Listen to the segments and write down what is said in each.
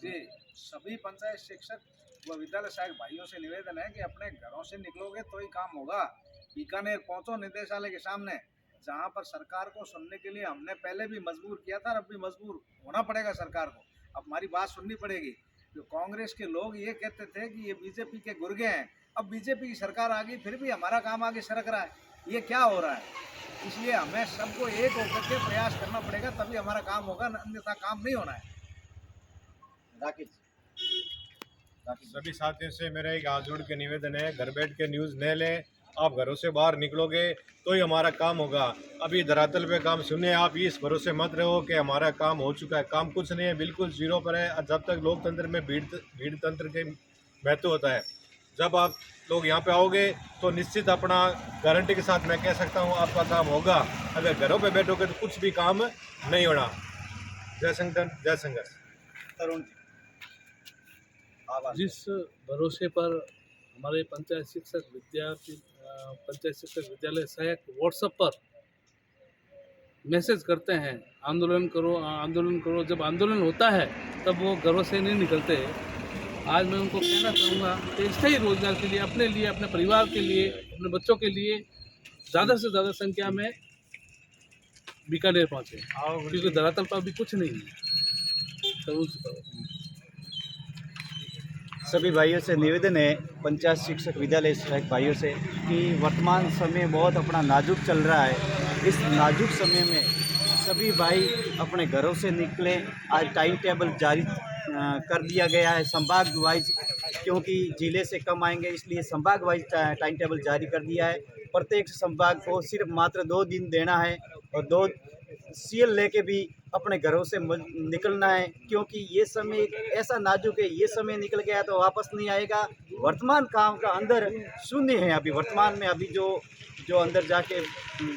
जी, सभी पंचायत शिक्षक व विद्यालय सहायक भाइयों से निवेदन है कि अपने घरों से निकलोगे तो ही काम होगा। बीकानेर पहुंचो निदेशालय के सामने, जहां पर सरकार को सुनने के लिए हमने पहले भी मजबूर किया था और अब भी मजबूर होना पड़ेगा सरकार को। अब हमारी बात सुननी पड़ेगी। जो कांग्रेस के लोग ये कहते थे कि ये बीजेपी के गुर्गे हैं, अब बीजेपी की सरकार आ गई फिर भी हमारा काम आगे सरक रहा है। ये क्या हो रहा है? इसलिए हमें सबको एक होकर के प्रयास करना पड़ेगा, तभी हमारा काम होगा, अन्यथा काम नहीं होना है। राकेश सभी साथियों से मेरा एक हाथ जोड़ के निवेदन है, घर बैठ के न्यूज़ न लें। आप घरों से बाहर निकलोगे तो ही हमारा काम होगा। अभी धरातल पे काम सुनिए, आप इस भरोसे मत रहो कि हमारा काम हो चुका है। काम कुछ नहीं है, बिल्कुल जीरो पर है। जब तक लोकतंत्र में भीड़ तंत्र के महत्व होता है, जब आप लोग यहाँ पे आओगे तो निश्चित अपना गारंटी के साथ मैं कह सकता हूँ आपका काम होगा। अगर घरों पे बैठोगे तो कुछ भी काम नहीं होना। जय संगठन, जय संघर्ष। तरुण जी, आवाज। जिस भरोसे पर हमारे पंचायत शिक्षक विद्यालय सहायक व्हाट्सएप पर मैसेज करते हैं, आंदोलन करो आंदोलन करो। जब आंदोलन होता है तब वो घरों से नहीं निकलते। आज मैं उनको कहना चाहूँगा कि स्थायी रोजगार के लिए, अपने लिए, अपने परिवार के लिए, अपने बच्चों के लिए ज़्यादा से ज़्यादा संख्या में बीकानेर पहुँचे, क्योंकि धरातल पर अभी कुछ नहीं है। जरूर से करो। सभी भाइयों से निवेदन है, पंचायत शिक्षक विद्यालय सहायक भाइयों से, कि वर्तमान समय बहुत अपना नाजुक चल रहा है। इस नाजुक समय में सभी भाई अपने घरों से निकलें। आज टाइम टेबल जारी कर दिया गया है संभाग वाइज, क्योंकि जिले से कम आएंगे इसलिए संभाग वाइज टाइम टेबल जारी कर दिया है। प्रत्येक संभाग को सिर्फ मात्र 2 दिन देना है और 2 सीएल लेके भी अपने घरों से निकलना है, क्योंकि ये समय एक ऐसा नाजुक है। ये समय निकल गया तो वापस नहीं आएगा। वर्तमान काम का अंदर शून्य है। अभी वर्तमान में अभी जो अंदर जाके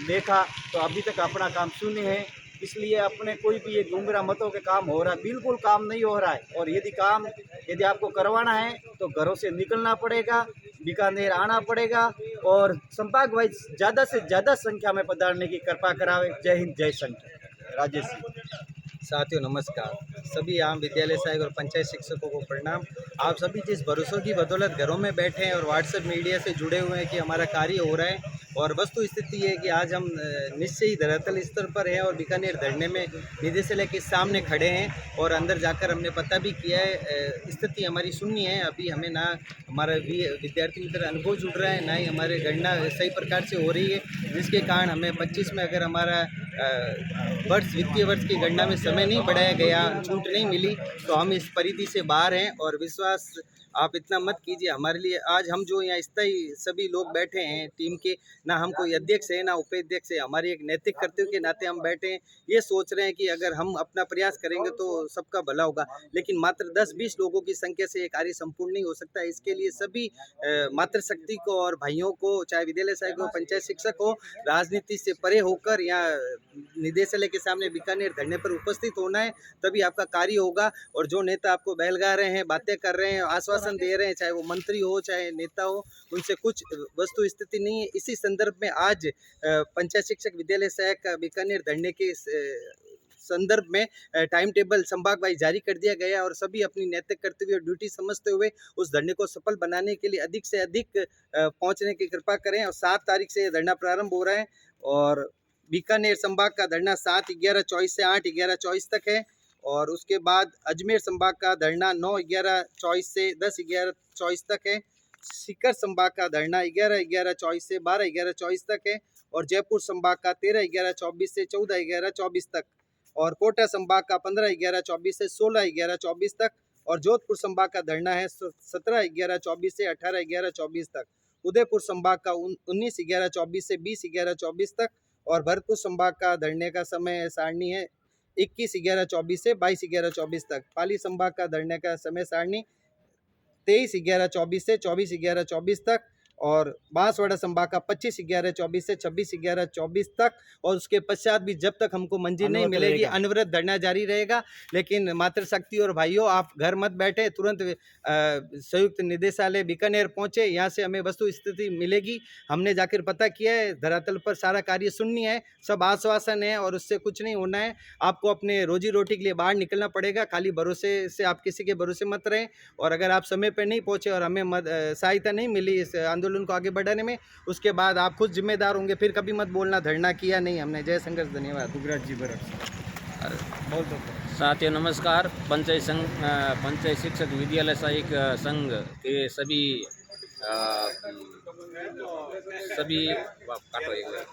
देखा तो अभी तक अपना काम शून्य है। इसलिए अपने कोई भी ये गुमराह मतों के काम हो रहा है, बिल्कुल काम नहीं हो रहा है। और यदि आपको करवाना है तो घरों से निकलना पड़ेगा, बीकानेर आना पड़ेगा और संभाग वाइज ज़्यादा से ज़्यादा संख्या में पधारने की कृपा करावे। जय हिंद, जय संघ। राजेश जी। साथियों नमस्कार। सभी आम विद्यालय सहायक और पंचायत शिक्षकों को प्रणाम। आप सभी जिस भरोसों की बदौलत घरों में बैठे हैं और व्हाट्सएप मीडिया से जुड़े हुए हैं कि हमारा कार्य हो रहा है, और वस्तु स्थिति है कि आज हम निश्चय ही धरातल स्तर पर हैं और बीकानेर धरने में निदेशालय के सामने खड़े हैं। और अंदर जाकर हमने पता भी किया है, स्थिति हमारी शून्य है। अभी हमें ना हमारा विद्यार्थी मित्र अनुभव जुड़ रहा है, ना ही हमारे गणना सही प्रकार से हो रही है, जिसके कारण हमें 25 में अगर हमारा वित्तीय वर्ष की गणना में समय नहीं बढ़ाया गया, छूट नहीं मिली, तो हम इस परिधि से बाहर हैं। और विश्वास आप इतना मत कीजिए हमारे लिए। आज हम जो यहाँ स्थायी सभी लोग बैठे हैं टीम के, ना हम कोई अध्यक्ष है ना उपाध्यक्ष है, हमारी एक नैतिक कर्तव्य के नाते हम बैठे हैं। ये सोच रहे हैं कि अगर हम अपना प्रयास करेंगे तो सबका भला होगा, लेकिन मात्र 10-20 लोगों की संख्या से ये कार्य संपूर्ण नहीं हो सकता। इसके लिए सभी मातृशक्ति को और भाइयों को, चाहे विद्यालय सहायक हो, पंचायत शिक्षक हो, राजनीति से परे होकर यहाँ निदेशालय के सामने बीकानेर धरने पर उपस्थित होना है, तभी आपका कार्य होगा। और जो नेता आपको बहलगा रहे हैं, बातें कर रहे हैं, आश्वासन दे रहे हैं, चाहे वो मंत्री हो चाहे नेता हो, उनसे कुछ वस्तु स्थिति नहीं है। इसी संदर्भ में आज पंचायत शिक्षक विद्यालय सहायक बीकानेर धरने के संदर्भ में टाइम टेबल संभाग वाइज जारी कर दिया गया और सभी अपनी नैतिक कर्तव्य और ड्यूटी समझते हुए उस धरने को सफल बनाने के लिए अधिक से अधिक पहुंचने की कृपा करें। और 7 तारीख से धरना प्रारंभ हो रहा है और बीकानेर संभाग का धरना 7/11/24 से 8/11/24 तक है। और उसके बाद अजमेर संभाग का धरना 9/11/24 से 10/11/24 तक है। सीकर संभाग का धरना 11/11/24 से 12/11/24 तक है। और जयपुर संभाग का 13/11/24 से 14/11/24 तक। और कोटा संभाग का 15/11/24 से 16/11/24 तक। और जोधपुर संभाग का धरना है 17/11/24 से 18/11/24 तक। उदयपुर संभाग का 19/11/24 से 20/11/24 तक। और भरतपुर संभाग का धरने का समय सारणी है 21/11/24 से 22/11/24 तक। पाली संभाग का धरने का समय सारणी 23/11/24 से 24/11/24 तक। और बांसवाड़ा संभाग का 25/11/24 से 26/11/24 तक, और उसके पश्चात भी जब तक हमको मंजिल नहीं अनवरत मिलेगी रहेगा। अनवरत धरना जारी रहेगा। लेकिन मातृशक्ति और भाइयों, आप घर मत बैठे, तुरंत संयुक्त निदेशालय बीकानेर पहुंचे, यहाँ से हमें वस्तु स्थिति मिलेगी। हमने जाकर पता किया है, धरातल पर सारा कार्य सुननी है, सब आश्वासन है और उससे कुछ नहीं होना है। आपको अपने रोजी रोटी के लिए बाहर निकलना पड़ेगा, खाली भरोसे से आप किसी के भरोसे मत रहें। और अगर आप समय पर नहीं पहुंचे और हमें सहायता नहीं मिली इस आंदोलन को आगे बढ़ाने में, उसके बाद आप खुद जिम्मेदार होंगे। फिर कभी मत बोलना धरना किया नहीं हमने। जय संघर्ष, धन्यवाद। दुगराज जी बरड़ बोल दो। साथियों नमस्कार। पंचायत शिक्षक विद्यालय सहायक संघ के सभी काटो एक बार।